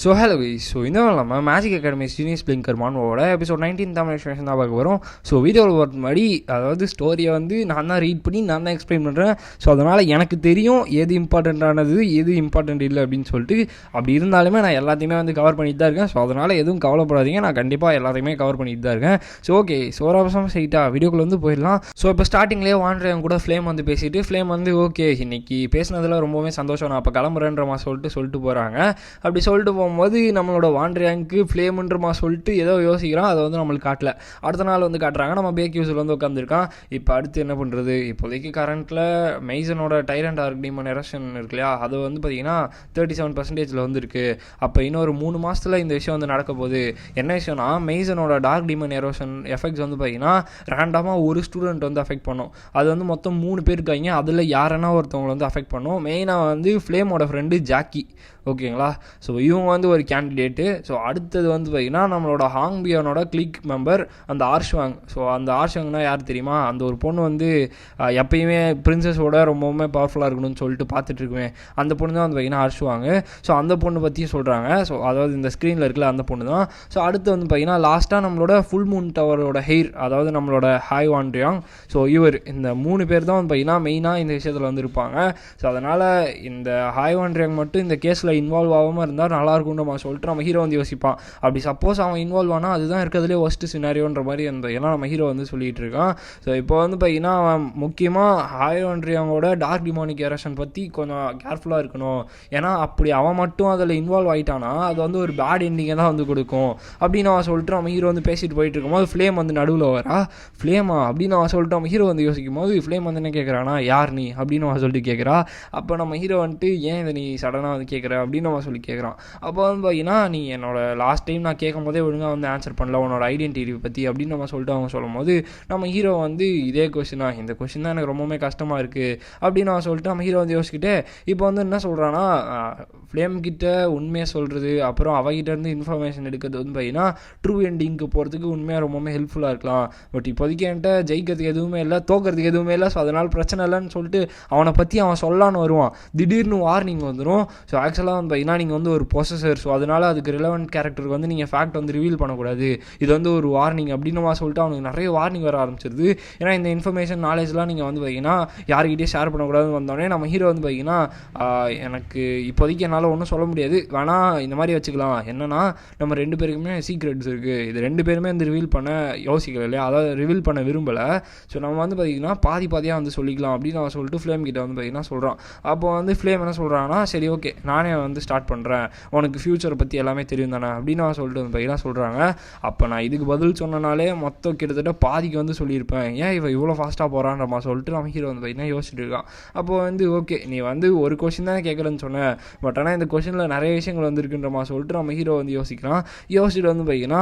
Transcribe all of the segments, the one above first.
So hello guys. So இந்த இல்லாமல் magic academy genius blinker மான்வோட எபிசோட் 19 தமிழ் எக்ஸ்பிளேஷன் தான் பார்க்க வரும். ஸோ வீடியோவில் ஒரு முன்னாடி அதாவது ஸ்டோரியை வந்து நான் தான் ரீட் பண்ணி நான் தான் எக்ஸ்பிளைன் பண்ணுறேன். ஸோ அதனால் எனக்கு தெரியும் எது இம்பார்ட்டண்ட்டானது எது இம்பார்ட்டண்ட் இல்லை அப்படின்னு சொல்லிட்டு. அப்படி இருந்தாலுமே நான் எல்லாத்தையுமே வந்து கவர் பண்ணிட்டு தான் இருக்கேன். ஸோ அதனால் எதுவும் கவலைப்படாதீங்க, நான் கண்டிப்பாக எல்லாத்தையுமே கவர் பண்ணிட்டு தான் இருக்கேன். ஸோ ஓகே, ஸோ ஒரு அவசரம் சைட்டாக வீடியோக்குள்ள வந்து போயிடலாம். ஸோ இப்போ ஸ்டார்டிங்லேயே வாண்டர் கூட ஃப்ளேம் வந்து பேசிட்டு ஃப்ளேம் வந்து ஓகே இன்னைக்கு பேசினதில் ரொம்பவே சந்தோஷம், நான் அப்போ கிளம்புறேன்றமா சொல்லிட்டு போகிறாங்க. அப்படி சொல்லிட்டு போகும்போது நம்மளோட வாண்டரியாங்க்கு ஃப்ளேமுன்றமா சொல்லிட்டு ஏதோ யோசிக்கிறான். அதை வந்து நம்மளுக்கு காட்டல. அடுத்த நாள் வந்து காட்டுறாங்க, நம்ம பேக் யூஸில் வந்து உட்காந்துருக்கான். இப்போ அடுத்து என்ன பண்ணுறது? இப்போதைக்கு கரண்ட்டில் மெய்சனோட டைரண்ட் ஆர்க் டீமன் எரப்ஷன் இருக்கு இல்லையா, அது வந்து பார்த்தீங்கன்னா 37% வந்துருக்கு. அப்போ இன்னொரு 3 மாதத்தில் இந்த விஷயம் வந்து நடக்க போகுது. என்ன விஷயம்னா, மெய்சனோட டார்க் டீமன் எரோஷன் எஃபெக்ட்ஸ் வந்து பார்த்தீங்கன்னா ரேண்டமாக ஒரு ஸ்டூடெண்ட் வந்து அஃபெக்ட் பண்ணும். அது வந்து மொத்தம் 3 பேர் இருக்காங்க. அதில் யாருன்னா ஒருத்தவங்களை வந்து அஃபெக்ட் பண்ணும். மெயினாக வந்து ஃப்ளேமோட ஃப்ரெண்டு ஜாக்கி, ஓகேங்களா. ஸோ இவங்க வந்து ஒரு கேண்டிடேட்டு. ஸோ அடுத்தது வந்து பார்த்திங்கன்னா நம்மளோட ஹாங்பியானோட கிளிக் மெம்பர் அந்த ஆர்ஷ்வாங். ஸோ அந்த ஆர்ஷ்வாங்னா யார் தெரியுமா? அந்த ஒரு பொண்ணு வந்து எப்பயுமே பிரின்சஸோட ரொம்பவுமே பவர்ஃபுல்லாக இருக்கணும்னு சொல்லிட்டு பார்த்துட்ருக்குவேன். அந்த பொண்ணு தான் வந்து பார்த்திங்கன்னா ஆர்ஷ்வாங். ஸோ அந்த பொண்ணு பற்றியும் சொல்கிறாங்க. ஸோ அதாவது இந்த ஸ்க்ரீனில் இருக்கல அந்த பொண்ணு தான். ஸோ அடுத்து வந்து பார்த்திங்கன்னா லாஸ்ட்டாக நம்மளோட ஃபுல் மூன் டவரோட ஹெய்ர், அதாவது நம்மளோட ஹாய் வாண்ட்ரியாங். ஸோ இந்த 3 பேர் தான் வந்து பார்த்திங்கன்னா மெயினாக இந்த விஷயத்தில் வந்து இருப்பாங்க. ஸோ அதனால் இந்த ஹாய் வாண்ட்ரியாங் மட்டும் இந்த கேஸில் இன்வால்வ் ஆகாமல் இருந்தால் நல்லாயிருக்கும்னு நம்ம சொல்லிட்டு நம்ம ஹீரோ வந்து யோசிப்பான். அப்படி சப்போஸ் அவன் இன்வால்வ் ஆனால் அதுதான் இருக்கிறதுலே ஒஸ்ட் சினாரியோன்ற மாதிரி எல்லாம் நம்ம ஹீரோ வந்து சொல்லிகிட்டு இருக்கான். ஸோ இப்போ வந்து பார்த்தீங்கன்னா அவன் முக்கியமாக ஹாய் வாண்ட்ரியாங்கோட டார்க் டிமானிக் எரப்ஷன் பற்றி கொஞ்சம் கேர்ஃபுல்லாக இருக்கணும். ஏன்னா அப்படி அவன் மட்டும் அதில் இன்வால்வ் ஆகிட்டானா அது வந்து ஒரு பேட் எண்டிங்கை தான் வந்து கொடுக்கும் அப்படின்னு அவன் சொல்லிட்டு நம்ம ஹீரோ வந்து பேசிட்டு போயிட்டு இருக்கும்போது ஃப்ளேம் வந்து நடுவில் வரா. ஃப்ளேமா அப்படின்னு அவன் சொல்லிட்டு நம்ம ஹீரோ வந்து யோசிக்கும் போது ஃப்ளேம் வந்து என்ன கேட்குறானா, யார் நீ அப்படின்னு அவன் சொல்லிட்டு கேட்குறா. அப்போ நம்ம ஹீரோ வந்துட்டு ஏன் இதை நீ சடனாக வந்து கேட்குற அப்படின்னு அவன் சொல்லி கேட்குறான். அப்போ வந்து பார்த்தீங்கன்னா நீ என்னோட லாஸ்ட் டைம் நான் கேட்கும் போதே ஒழுங்காக வந்து ஆன்சர் பண்ணல உன்னோட ஐடென்டிட்டி பற்றி அப்படின்னு நம்ம சொல்லிட்டு அவங்க சொல்லும் போது நம்ம ஹீரோ வந்து இதே கொஸ்டினா, இந்த கொஸ்டின் தான் எனக்கு ரொம்பவுமே கஷ்டமாக இருக்குது அப்படின்னு அவன் சொல்லிட்டு நம்ம ஹீரோ வந்து யோசிச்சுக்கிட்டு இப்போ வந்து என்ன சொல்கிறான்னா, ஃப்ளேம் கிட்ட உண்மையாக சொல்கிறது அப்புறம் அவகிட்டேருந்து இன்ஃபர்மேஷன் எடுக்கிறது வந்து பார்த்தீங்கன்னா ட்ரூ எண்டிங்க்கு போகிறதுக்கு உண்மையாக ரொம்பவுமே ஹெல்ப்ஃபுல்லாக இருக்கலாம். பட் இப்போதைக்கு என்கிட்ட ஜெயிக்கிறதுக்கு எதுவுமே இல்லை, தோக்கிறதுக்கு எதுவுமே இல்லை. ஸோ அதனால் பிரச்சனை இல்லைன்னு சொல்லிட்டு அவனை பற்றி அவன் சொல்லான்னு வருவான். திடீர்னு வார்னிங் வந்துடும். ஸோ ஆக்சுவலாக வந்து பார்த்தீங்கன்னா நீங்கள் வந்து ஒரு பொசஸர், ஸோ அதனால் அதுக்கு ரிலவெண்ட் கேரக்டருக்கு வந்து நீங்கள் ஃபேக்ட் வந்து ரிவீல் பண்ணக்கூடாது, இது வந்து ஒரு வார்னிங் அப்படின்னு சொல்லிட்டு அவனுக்கு நிறைய வார்னிங் வர ஆரம்பிச்சிருது. ஏன்னா இந்த இன்ஃபர்மேஷன் நாலேஜ்லாம் நீங்கள் வந்து பார்த்தீங்கன்னா யார்கிட்டயே ஷேர் பண்ணக்கூடாதுன்னு வந்தோடனே நம்ம ஹீரோ வந்து பார்த்தீங்கன்னா எனக்கு இப்போதைக்கு என்னால் ஒன்றும் சொல்ல முடியாது, வேணால் இந்த மாதிரி வச்சுக்கலாம். என்னென்னா நம்ம 2 பேருக்குமே சீக்ரெட்ஸ் இருக்குது, இது 2 பேருமே வந்து ரிவீல் பண்ண யோசிக்கல இல்லையா, அதாவது ரிவீல் பண்ண விரும்பலை. ஸோ நம்ம வந்து பார்த்திங்கன்னா பாதியாக வந்து சொல்லிக்கலாம் அப்படின்னு அவன் சொல்லிட்டு ஃப்ளேம் கிட்ட வந்து பார்த்திங்கன்னா சொல்கிறான். அப்போ வந்து ஃப்ளேம் என்ன சொல்கிறான்னா, சரி ஓகே நானே வந்து ஸ்டார்ட் பண்ணுறேன், உனக்கு ஃப்யூச்சரை பற்றி எல்லாமே தெரியும் தானே அப்படின்னு அவன் சொல்லிட்டு வந்து பார்த்திங்கன்னா சொல்கிறாங்க. அப்போ நான் இதுக்கு பதில் சொன்னனாலே மொத்தம் கிட்டத்தட்ட பாதிக்கு வந்து சொல்லியிருப்பேன், ஏன் இவன் இவ்வளோ ஃபாஸ்ட்டாக போகிறான்றமா சொல்லிட்டு நம்ம ஹீரோ வந்து பார்த்திங்கன்னா யோசிச்சுட்டு இருக்கான். அப்போ வந்து ஓகே நீ வந்து ஒரு கொஷின் தானே கேட்குறேன்னு சொன்னேன், பட் ஆனால் இந்த கொஷினில் நிறைய விஷயங்கள் வந்துருக்குன்றமா சொல்லிட்டு நம்ம ஹீரோ வந்து யோசிச்சுட்டு வந்து பார்த்திங்கன்னா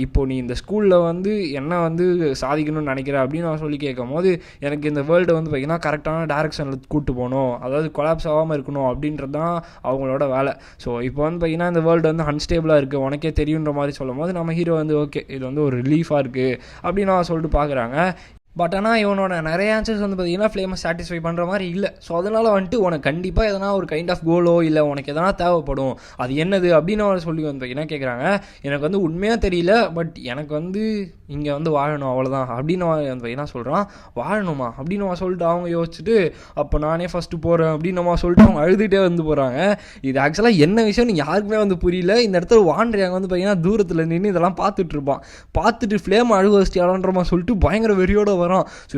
இப்போ நீ இந்த ஸ்கூலில் வந்து என்ன வந்து சாதிக்கணும்னு நினைக்கிற அப்படின்னு நான் சொல்லி கேட்கும் போது எனக்கு இந்த வேர்ல்டை வந்து பார்த்திங்கன்னா கரெக்டான டைரக்ஷனில் கூப்பிட்டு போகணும், அதாவது கொலாப்ஸ் ஆகாமல் இருக்கணும் அப்படின்றது தான் அவங்களோட வேலை. ஸோ இப்போ வந்து பார்த்திங்கன்னா இந்த வேர்ல்டு வந்து அன்ஸ்டேபிளாக இருக்குது உனக்கே தெரியுன்ற மாதிரி சொல்லும் போது நம்ம ஹீரோ வந்து ஓகே இது வந்து ஒரு ரிலீஃபாக இருக்குது அப்படின்னு நான் சொல்லிட்டு பார்க்குறாங்க. பட் ஆனால் இவனோட நிறைய ஆன்சர்ஸ் வந்து பார்த்திங்கன்னா ஃப்ளேமை சாட்டிஸ்ஃபை பண்ணுற மாதிரி இல்லை. ஸோ அதனால் வந்துட்டு உனக்கு கண்டிப்பாக எதனா ஒரு கைண்ட் ஆஃப் கோலோ இல்லை உனக்கு எதனா தேவைப்படும், அது என்னது அப்படின்னு அவன் சொல்லி வந்து பார்த்திங்கன்னா கேட்குறாங்க. எனக்கு வந்து உண்மையாக தெரியல, பட் எனக்கு வந்து இங்கே வந்து வாழணும் அவ்வளோதான் அப்படின்னு அவன் வந்து பார்த்திங்கன்னா சொல்கிறான். வாழணுமா அப்படின்னு அவன் சொல்லிட்டு அவங்க யோசிச்சுட்டு அப்போ நானே ஃபஸ்ட்டு போகிறேன் அப்படின்னு நம்ம சொல்லிட்டு அவங்க அழுதுகிட்டே வந்து போகிறாங்க. இது ஆக்சுவலாக என்ன விஷயம்னு யாருக்குமே வந்து புரியல. இந்த இடத்துல வாண்டரியாங்க வந்து பார்த்திங்கன்னா தூரத்தில் நின்று இதெல்லாம் பார்த்துட்டு ஃப்ளேம் அழுக வச்சிட்டாலன்றமா சொல்லிட்டு பயங்கர வெறியோட வரான். ஸோ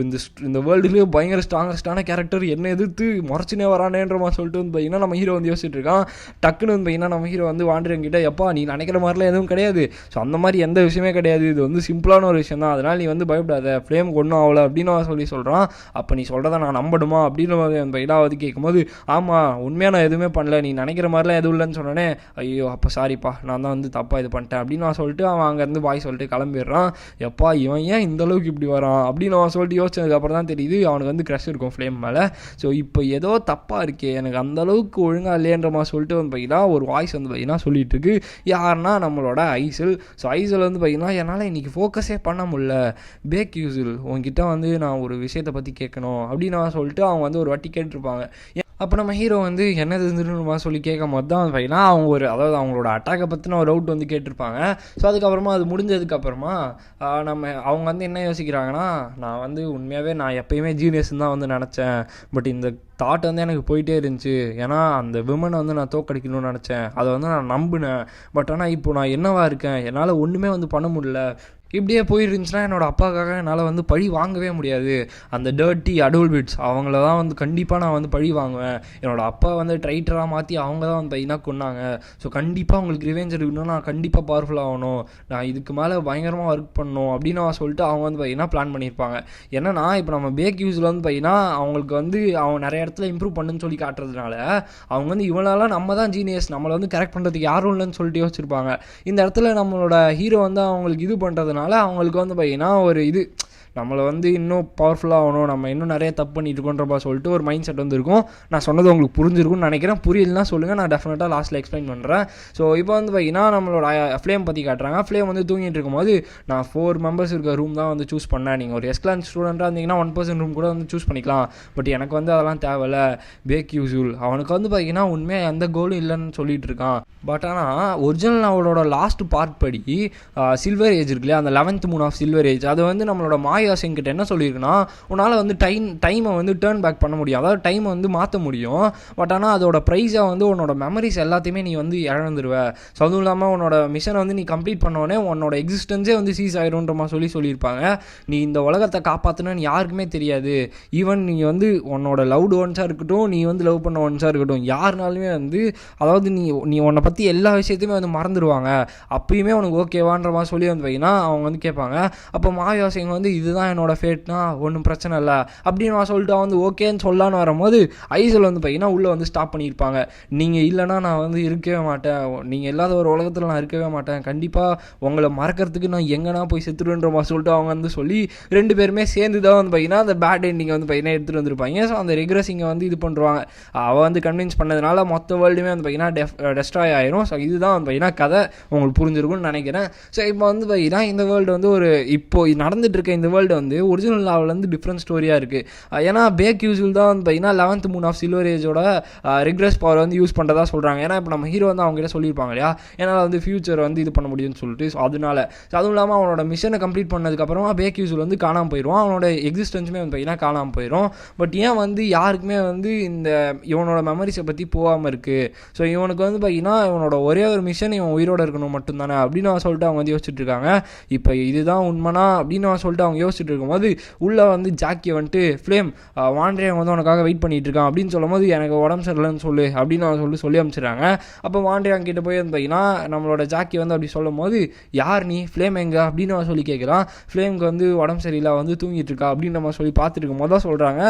இந்த வேர்ல்டுலேயே பயங்கர ஸ்ட்ராங்கஸ்டான கேரக்டர் என்ன எதிர்த்து முறைச்சினே வரானேன்றமா சொல்லிட்டு வந்து பார்த்தீங்கன்னா நம்ம ஹீரோ வந்து யோசிச்சுட்டு இருக்கான். டக்குன்னு வந்து பார்த்தீங்கன்னா நம்ம ஹீரோ வந்து வாண்டரியாங்கிட்ட எப்பா நீ நினைக்கிற மாதிரிலாம் எதுவும் கிடையாது, ஸோ அந்த மாதிரி எந்த விஷயமே கிடையாது, இது வந்து சிம்பிளான ஒரு விஷயம் தான், அதனால் நீ வந்து பயப்படாத, ஃப்ளேம் ஒன்றும் ஆகலை அப்படின்னு அவன் சொல்கிறான். அப்போ நீ சொல்கிறத நான் நம்படுமா அப்படின்னு அந்த இடாவது கேட்கும்போது ஆமாம் உண்மையாக நான் எதுவுமே பண்ணல, நீ நினைக்கிற மாதிரிலாம் எதுவும் இல்லைன்னு சொன்னோன்னே ஐயோ அப்போ சாரிப்பா நான் தான் வந்து தப்பாக இது பண்ணிட்டேன் அப்படின்னு நான் சொல்லிட்டு அவன் அங்கேருந்து பாய் சொல்லிட்டு கிளம்பிடுறான். எப்பா இவன் ஏன் இந்தளவுக்கு இப்படி வரான் அப்படின்னு அவன் சொல்லிட்டு யோசிச்சதுக்கப்புறம் தான் தெரியுது அவனுக்கு வந்து க்ரஷ் இருக்கும் ஃப்ளேம் மேலே. ஸோ இப்போ ஏதோ தப்பாக இருக்கே, எனக்கு அந்தளவுக்கு ஒழுங்காக இல்லையன்ற மாதிரி சொல்லிட்டு வந்து பார்த்தீங்கன்னா ஒரு வாய்ஸ் வந்து பார்த்தீங்கன்னா சொல்லிட்டு இருக்கு. யாருன்னா நம்மளோட ஐசல். ஸோ ஐசல் வந்து பார்த்தீங்கன்னா என்னால் இன்றைக்கி ஃபோக்கஸே பண்ண முடியல, பேக் யூசில் உங்ககிட்ட வந்து நான் ஒரு விஷயத்தை பற்றி கேட்கணும் அப்படின்னு நான் சொல்லிட்டு அவங்க வந்து ஒரு வாட்டி கேட்டிருப்பாங்க. அப்போ நம்ம ஹீரோ வந்து என்னது இருந்துருமா சொல்லி கேட்கும் போது தான் பார்த்தீங்கன்னா அவங்க அதாவது அவங்களோட அட்டாக்கை பற்றின ஒரு டவுட் வந்து கேட்டிருப்பாங்க. ஸோ அதுக்கப்புறமா அது முடிஞ்சதுக்கப்புறமா அவங்க வந்து என்ன யோசிக்கிறாங்கன்னா, நான் வந்து உண்மையாகவே நான் எப்பயுமே ஜீனியஸ்ன்னு தான் வந்து நினச்சேன். பட் இந்த தாட் வந்து எனக்கு போயிட்டே இருந்துச்சு. ஏன்னா அந்த விமனை வந்து நான் தோக்கடிக்கணும்னு நினச்சேன். அதை வந்து நான் நம்பினேன். பட் ஆனால் இப்போ நான் என்னவா இருக்கேன், என்னால் ஒன்றுமே வந்து பண்ண முடியல. இப்படியே போயிருந்துச்சுன்னா என்னோடய அப்பாவுக்காக என்னால் வந்து பழி வாங்கவே முடியாது. அந்த டர்ட்டி அடோல்பிட்ஸ் அவங்கள தான் வந்து கண்டிப்பாக நான் வந்து பழி வாங்குவேன். என்னோடய அப்பா வந்து ட்ரைட்டராக மாற்றி அவங்க தான் வந்து பையனாக கொன்னாங்க. ஸோ கண்டிப்பாக அவங்களுக்கு ரிவெஞ்ச் இருக்கணும், நான் கண்டிப்பாக பவர்ஃபுல் ஆகணும், நான் இதுக்கு மேலே பயங்கரமாக ஒர்க் பண்ணணும் அப்படின்னு சொல்லிட்டு அவங்க வந்து பையனாக பிளான் பண்ணியிருப்பாங்க. ஏன்னா இப்போ நம்ம பேக் யூஸில் வந்து பையனா அவங்களுக்கு வந்து அவங்க நிறைய இடத்துல இம்ப்ரூவ் பண்ணுன்னு சொல்லி காட்டுறதுனால அவங்க வந்து இவனால நம்ம தான் ஜீனியஸ், நம்மளை வந்து கரெக்ட் பண்ணுறதுக்கு யாரும் இல்லைன்னு சொல்லிட்டு யோசிச்சிருப்பாங்க. இந்த இடத்துல நம்மளோட ஹீரோ வந்து அவங்களுக்கு இது பண்ணுறதுனால அவங்களுக்கு வந்து பார்த்தீங்கன்னா ஒரு இது நம்மளை வந்து இன்னும் பவர்ஃபுல்லாக ஆகணும், நம்ம இன்னும் நிறைய தப்பு பண்ணிட்டு இருக்கோன்றப்பா சொல்லிட்டு ஒரு மைண்ட் செட் வந்து இருக்கும். நான் சொன்னது உங்களுக்கு புரிஞ்சிருக்கும்னு நினைக்கிறேன். புரியலன்னா சொல்லுங்கள், நான் டெஃபினட்டாக லாஸ்ட்டில் எக்ஸ்பிளைன் பண்ணுறேன். ஸோ இப்போ வந்து பார்த்தீங்கன்னா நம்மளோட ஃப்ளேம் பற்றி காட்டுறாங்க. ஃப்ளேம் வந்து தூங்கிட்டு இருக்கும்போது நான் 4 மெம்பர்ஸ் இருக்க ரூம் தான் வந்து சூஸ் பண்ணேன். நீங்கள் ஒரு எஸ்கிளான் ஸ்டூடெண்ட்டாக இருந்தீங்கன்னா 1% ரூம் கூட வந்து சூஸ் பண்ணிக்கலாம். பட் எனக்கு வந்து அதெல்லாம் தேவையில்ல. பேக் யூஸ்ஃபுல் அவனுக்கு வந்து பார்த்தீங்கன்னா உண்மையாக எந்த கோலும் இல்லைன்னு சொல்லிட்டு இருக்கான். பட் ஆனால் ஒரிஜினல் அவளோட லாஸ்ட் பார்ட் படி சில்வர் ஏஜ் இருக்கு இல்லையா, அந்த 11th moon of silver age, அது வந்து நம்மளோட மாயாசிங் கிட்ட என்ன சொல்லியிருக்குன்னா, உன்னால் வந்து டைமை வந்து டேர்ன் பேக் பண்ண முடியும், அதாவது டைமை வந்து மாற்ற முடியும். பட் ஆனால் அதோட ப்ரைஸாக வந்து உன்னோட மெமரிஸ் எல்லாத்தையுமே நீ வந்து இழந்துருவ. ஸோ அதுவும் இல்லாமல் உன்னோட மிஷனை வந்து நீ கம்ப்ளீட் பண்ணோடனே உன்னோட எக்ஸிஸ்டன்ஸே வந்து சீஸ் ஆயிரும்ன்ற சொல்லியிருப்பாங்க. நீ இந்த உலகத்தை காப்பாற்றணும்னு யாருக்குமே தெரியாது. ஈவன் நீ வந்து உன்னோட லவ்டு ஒன்ஸாக இருக்கட்டும், நீ வந்து லவ் பண்ண ஒன்ஸாக இருக்கட்டும், யாருனாலுமே வந்து அதாவது நீ உன்னை பற்றி எல்லா விஷயத்தையுமே வந்து மறந்துடுவாங்க. அப்பயுமே உனக்கு ஓகேவான்ற மாதிரி சொல்லி வந்து வைங்கன்னா அவங்க வந்து கேட்பாங்க. அப்போ மாயாசிங் வந்து இதுதான் என்னோட ஃபேட்னா ஒன்றும் பிரச்சனை இல்லை அப்படின்னு நான் சொல்லிட்டு வந்து ஓகேன்னு சொல்லான்னு வரும்போது ஐசல் வந்து பார்த்தீங்கன்னா உள்ளே வந்து ஸ்டாப் பண்ணியிருப்பாங்க. நீங்கள் இல்லைனா நான் வந்து இருக்கவே மாட்டேன், நீங்கள் இல்லாத ஒரு உலகத்தில் நான் இருக்கவே மாட்டேன், கண்டிப்பாக உங்களை மறக்கிறதுக்கு நான் எங்கன்னா போய் செத்துடுன்ற மாதிரி சொல்லிட்டு அவங்க வந்து சொல்லி 2 பேருமே சேர்ந்து தான் வந்து பார்த்தீங்கன்னா அந்த பேட் எண்டிங்கை வந்து பார்த்தீங்கன்னா எடுத்துகிட்டு வந்திருப்பாங்க. ஸோ அந்த ரெக்ரெஸிங்கை வந்து இது பண்ணுறாங்க. அவள் வந்து கன்வின்ஸ் பண்ணதுனால மொத்த வேர்ல்டுமே வந்து பார்த்தீங்கன்னா டெஸ்ட்ராய் ஆயிரும். ஸோ இதுதான் வந்து பார்த்தீங்கன்னா கதை உங்களுக்கு புரிஞ்சிருக்கும்னு நினைக்கிறேன். ஸோ இப்போ வந்து பார்த்தீங்கன்னா இந்த வேர்ல்டு வந்து ஒரு இப்போ நடந்துட்டு இருக்க இந்த வேர்ல்டு வந்து ஒரிஜினல் லாவிலேருந்து டிஃப்ரெண்ட் ஸ்டோரியாக இருக்குது. ஏன்னா பேக் யூஸ்ஃபுல் தான் வந்து பார்த்தீங்கன்னா 11th மூன் ஆஃப் சில்வர் ஏஜோட ரிக்ரெஸ் பவர் வந்து யூஸ் பண்ணுறதா சொல்கிறாங்க. ஏன்னா இப்போ நம்ம ஹீரோ வந்து அவங்ககிட்ட சொல்லியிருப்பாங்க இல்லையா, ஏன்னா வந்து ஃபியூச்சர் வந்து இது பண்ண முடியும்னு சொல்லிட்டு. ஸோ அதனால அதுவும் இல்லாமல் அவனோட மிஷனை கம்ப்ளீட் பண்ணதுக்கப்புறமா பேக் யூஸ்ஃபுல் வந்து காணாமல் போயிடுவான். அவனோட எக்ஸிஸ்டன்ஸுமே வந்து பார்த்தீங்கன்னா காணாமல் போயிடும். பட் ஏன் வந்து யாருக்குமே வந்து இந்த இவனோட மெமரிஸை பற்றி போகாமல் இருக்குது. ஸோ இவனுக்கு வந்து பார்த்தீங்கன்னா இவனோட ஒரே ஒரு மிஷன் இவன் உயிரோடு இருக்கணும் மட்டும்தானே அப்படின்னு சொல்லிட்டு அவங்க வந்து யோசிச்சுட்டு இருக்காங்க. இப்போ இதுதான் உண்மைனா அப்படின்னு சொல்லிட்டு அவங்க யோசிச்சுட்டு இருக்கும்போது உள்ளே வந்து ஜாக்கியை வந்துட்டு ஃப்ளேம் வாண்ட்ரியாங் வந்து உனக்காக வெயிட் பண்ணிட்டு இருக்கான் அப்படின்னு சொல்லும் போது எனக்கு உடம்பு சரியில்லைன்னு சொல்லு அப்படின்னு சொல்லி அனுப்பிச்சிடுறாங்க. அப்போ வாண்ட்ரியாங் கிட்ட போய் வந்து பார்த்தீங்கன்னா நம்மளோட ஜாக்கி வந்து அப்படி சொல்லும் போது யார் நீ, ஃப்ளேம் எங்க அப்படின்னு சொல்லி கேட்குறான். ஃப்ளேமுக்கு வந்து உடம்பு சரியில்லை வந்து தூங்கிட்டு இருக்கா அப்படின்னு நம்ம சொல்லி பார்த்துட்டு இருக்கும் போது தான் சொல்கிறாங்க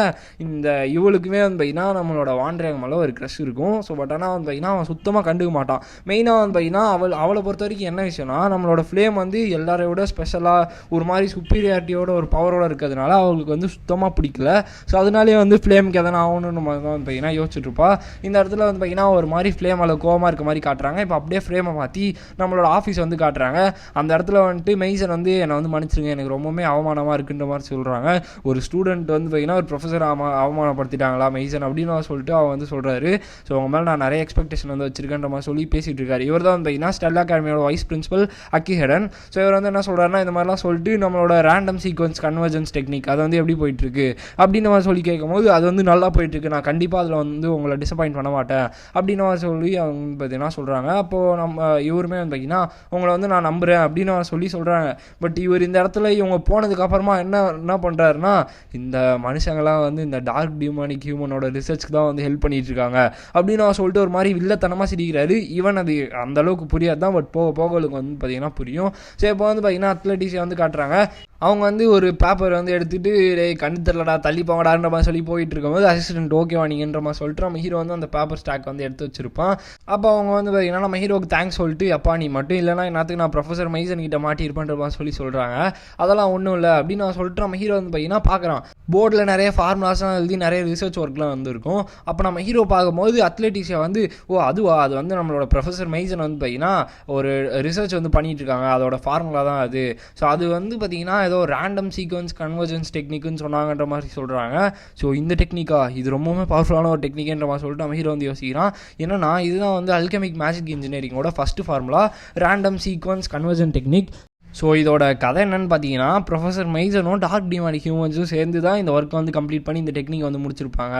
இந்த இவளுக்குமே வந்து பார்த்தீங்கன்னா நம்மளோட வாண்ட்ரியாங் மேலே ஒரு க்ரஷ் இருக்கும். ஸோ பட் ஆனால் வந்து பார்த்தீங்கன்னா அவன் சுத்தமாக கண்டுக்க மாட்டான். மெயினாக வந்து பார்த்தீங்கன்னா அவளை பொறுத்த வரைக்கும் என்ன விஷயம்னா நம்மளோட ஃப்ளேம் வந்து எல்லாரை விட ஸ்பெஷலாக ஒரு மாதிரி சுப்பீரியாரிட்டியோட ஒரு பவரோடு இருக்கிறதுனால அவங்களுக்கு வந்து சுத்தமாக பிடிக்கல. ஸோ அதனாலே வந்து ஃப்ளேமுக்கு எதனா ஆகணும்னு மாதிரி தான் வந்து பார்த்தீங்கன்னா யோசிச்சுட்ருப்பா. இந்த இடத்துல வந்து பார்த்தீங்கன்னா ஒரு மாதிரி ஃப்ளேம் அதில் கோவமாக இருக்க மாதிரி காட்டுறாங்க. இப்போ அப்படியே ஃப்ளேமை மாற்றி நம்மளோட ஆஃபீஸ் வந்து காட்டுறாங்க. அந்த இடத்துல வந்துட்டு மெய்சன் வந்து என்னை வந்து மன்னிச்சிருங்க, எனக்கு ரொம்பவுமே அவமானமாக இருக்குன்ற மாதிரி சொல்கிறாங்க. ஒரு ஸ்டூடெண்ட் வந்து பார்த்தீங்கன்னா ஒரு ப்ரொஃபஸர் அவமானப்படுத்திட்டாங்களா மெய்சன் அப்படின்னு சொல்லிட்டு அவன் வந்து சொல்கிறாரு. ஸோ அவங்க மேலே நான் நிறைய எக்ஸ்பெக்டேஷன் வந்து வச்சிருக்கேன்ற மாதிரி சொல்லி பேசிகிட்டு இருக்காரு. இவர் தான் வந்து பார்த்தீங்கன்னா ஸ்டெல்லா அகாடமியோட வைஸ் பிரின்சிபல் அக்கி ஹெடன். ஸோ இவர் வந்து என்ன சொல்கிறாருன்னா இந்த மாதிரிலாம் சொல்லிட்டு நம்மளோட ரேண்டம் சீக்வன்ஸ் கன்வர்ஜன்ஸ் டெக்னிக் அது வந்து எப்படி போயிட்டுருக்கு அப்படின்னு மாதிரி சொல்லி கேட்கும்போது அது வந்து நல்லா போயிட்டுருக்கு, நான் கண்டிப்பாக அதில் வந்து உங்களை டிசப்பாயிண்ட் பண்ண மாட்டேன் அப்படின்னு சொல்லி அவங்க பார்த்தீங்கன்னா சொல்கிறாங்க. அப்போது நம்ம இவருமே வந்து பார்த்தீங்கன்னா உங்களை வந்து நான் நம்புகிறேன் அப்படின்னு சொல்லி சொல்கிறாங்க. பட் இவர் இந்த இடத்துல இவங்க போனதுக்கப்புறமா என்ன பண்ணுறாருன்னா இந்த மனுஷங்களாம் வந்து இந்த டார்க் டியூமானிக் ஹியூமனோட ரிசர்ச்சுக்கு தான் வந்து ஹெல்ப் பண்ணிட்டு இருக்காங்க அப்படின்னு சொல்லிட்டு ஒரு மாதிரி வில்லத்தனமாக சிரிக்கிறாரு. ஈவன் அது அந்த அளவுக்கு புரியாது தான், பட் போக போகலுக்கு வந்து பார்த்தீங்கன்னா புரியும். ஸோ இப்போ வந்து பார்த்தீங்கன்னா அத்லட்டிக்ஸை வந்து காட்டுறாங்க. அவங்க வந்து ஒரு பேப்பர் வந்து எடுத்துகிட்டு கண்டு தரலடா தள்ளி போங்கடான்ற மாதிரி சொல்லி போயிட்டு இருக்கும்போது அசிஸ்டன்ட் ஓகேவா நீங்கன்ற மாதிரி சொல்லிட்டு நம்ம ஹீரோ வந்து அந்த பேப்பர் ஸ்டாக் வந்து எடுத்து வச்சிருப்பான். அப்போ அவங்க வந்து பார்த்தீங்கன்னா நம்ம ஹீரோக்கு தேங்க்ஸ் சொல்லிட்டு அப்பா நீ மட்டும் இல்லைனா என்னத்துக்கு நான் ப்ரொஃபஸர் மைசன் கிட்ட மாட்டியிருப்பேன்ற மாதிரி சொல்லி சொல்கிறாங்க. அதெல்லாம் ஒன்றும் இல்லை அப்படின்னு நான் சொல்லிட்டு நம்ம ஹீரோ வந்து பார்த்தீங்கன்னா பார்க்குறான். போர்டில் நிறைய ஃபார்முலாஸ்லாம் எழுதி நிறைய ரிசர்ச் ஒர்க்லாம் வந்துருக்கும். அப்போ நம்ம ஹீரோ பார்க்கும்போது அத்லட்டிக்ஸை வந்து அது வந்து நம்மளோட ப்ரொஃபஸர் மைசன் வந்து பார்த்தீங்கன்னா ஒரு ரிசர்ச் வந்து பண்ணிட்டு இருக்காங்க, அதோட ஃபார்முலா தான் அது. ஸோ அது வந்து பார்த்தீங்கன்னா ஏதோ ரேண்டம் சீக்வன்ஸ் கன்வர்ஜென்ஸ் டெக்னிக்குன்னு சொன்னாங்கன்ற மாதிரி சொல்கிறாங்க. ஸோ இந்த டெக்னிக்கா இது ரொம்பவுமே பவர்ஃபுல்லான ஒரு டெக்னிக்ன்ற மாதிரி சொல்லிட்டு நம்ம ஹீரோ வந்து யோசிக்கிறான். ஏன்னா இதுதான் வந்து அல்கெமிக் மேஜிக் இன்ஜினியரிங்கோட first formula, random sequence convergence technique. So இதோட கதை என்னென்னு பார்த்தீங்கன்னா, ப்ரொஃபஸர் மெய்சனும் டார்க் டிமானிக் ஹியூமன்ஸும் சேர்ந்து தான் இந்த ஒர்க்கை வந்து கம்ப்ளீட் பண்ணி இந்த டெக்னிக் வந்து முடிச்சிருப்பாங்க.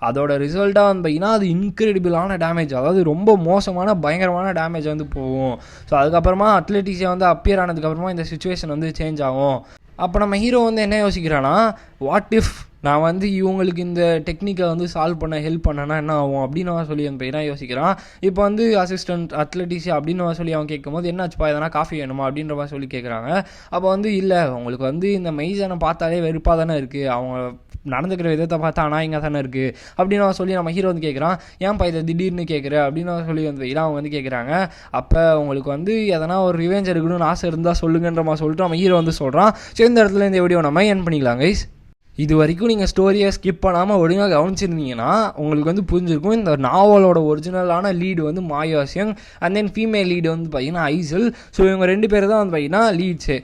அதோட ரிசல்ட்டாக வந்து பார்த்தீங்கன்னா அது இன்க்ரெடிபிளான டேமேஜ், அதாவது ரொம்ப மோசமான பயங்கரமான டேமேஜ் வந்து போகும். ஸோ அதுக்கப்புறமா அத்லெட்டிக்ஸை வந்து அப்பியர் ஆனதுக்கப்புறமா இந்த சுச்சுவேஷன் வந்து சேஞ்ச் ஆகும். அப்போ நம்ம ஹீரோ வந்து என்ன யோசிக்கிறான்னா, வாட் இஃப் நான் வந்து இவங்களுக்கு இந்த டெக்னிக்கை வந்து சால்வ் பண்ண ஹெல்ப் பண்ணேன்னா என்ன ஆகும் அப்படின்னு அவன் சொல்லி அந்த பையனாக யோசிக்கிறான். இப்போ வந்து அசிஸ்டன்ட் அத்லெட்டிக்ஸ் அப்படின்னு சொல்லி அவன் கேட்கும்போது என்னாச்சுப்பா எதனா காஃபி வேணுமா அப்படின்ற மாதிரி சொல்லி கேட்குறாங்க. அப்போ வந்து இல்லை, உங்களுக்கு வந்து இந்த மெய்சனை பார்த்தாலே வெறுப்பாக தானே இருக்குது, அவங்க நடந்துக்கிற விதத்தை பார்த்தா ஆனால் இங்கே தானே இருக்குது அப்படின்னு அவன் சொல்லி நம்ம ஹீரோ வந்து கேட்குறான். ஏன்ப்பா இதை திடீர்னு கேட்குற அப்படின்னு சொல்லி வந்து அவங்க வந்து கேட்குறாங்க. அப்போ உங்களுக்கு வந்து எதனா ஒரு ரிவெஞ்ச் எடுக்கணும்னு ஆசை இருந்தால் சொல்லுங்கன்ற மாதிரி சொல்லிட்டு நம்ம ஹீரோ வந்து சொல்கிறான். ஸோ இந்த இடத்துல இந்த வீடியோ நம்ம என் பண்ணிக்கலாம் கைஸ். இது வரைக்கும் நீங்கள் ஸ்டோரியை ஸ்கிப் பண்ணாமல் ஒழுங்காக கவனிச்சிருந்தீங்கன்னா உங்களுக்கு வந்து புரிஞ்சிருக்கும். இந்த நாவலோட ஒரிஜினலான லீடு வந்து Maya Singh, and then female lead வந்து பார்த்தீங்கன்னா ஐசல். ஸோ இவங்க 2 பேர் தான் வந்து பார்த்தீங்கன்னா லீட்ஸு.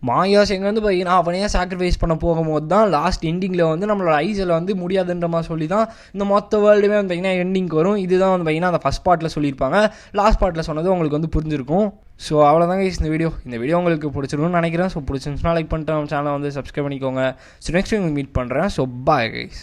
மாயா சிங் வந்து பார்த்தீங்கன்னா அவனையே சாக்ரிஃபைஸ் பண்ண போகும்போது தான் லாஸ்ட் எண்டிங்கில் வந்து நம்மளோட ஐசல் வந்து முடியாதுன்ற மாதிரி சொல்லி தான் இந்த மொத்த வேர்ல்டுமே வந்து பார்த்தீங்கன்னா எண்டிங்க்கு வரும். இதுதான் வந்து பார்த்தீங்கன்னா அந்த ஃபஸ்ட் பார்ட்டில் சொல்லியிருப்பாங்க. லாஸ்ட் பார்ட்டில் சொன்னது உங்களுக்கு வந்து புரிஞ்சிருக்கும். ஸோ அவ்வளோதாங்க இந்த வீடியோ உங்களுக்கு பிடிச்சிருக்குன்னு நினைக்கிறேன். ஸோ பிடிச்சிருந்துச்சுன்னா லைக் பண்ணிட்டு நம்ம சேனலை வந்து சப்ஸ்கிரைப் பண்ணிக்கோங்க. ஸோ நெக்ஸ்ட் டைம் மீட் பண்ணுறேன். So bye guys.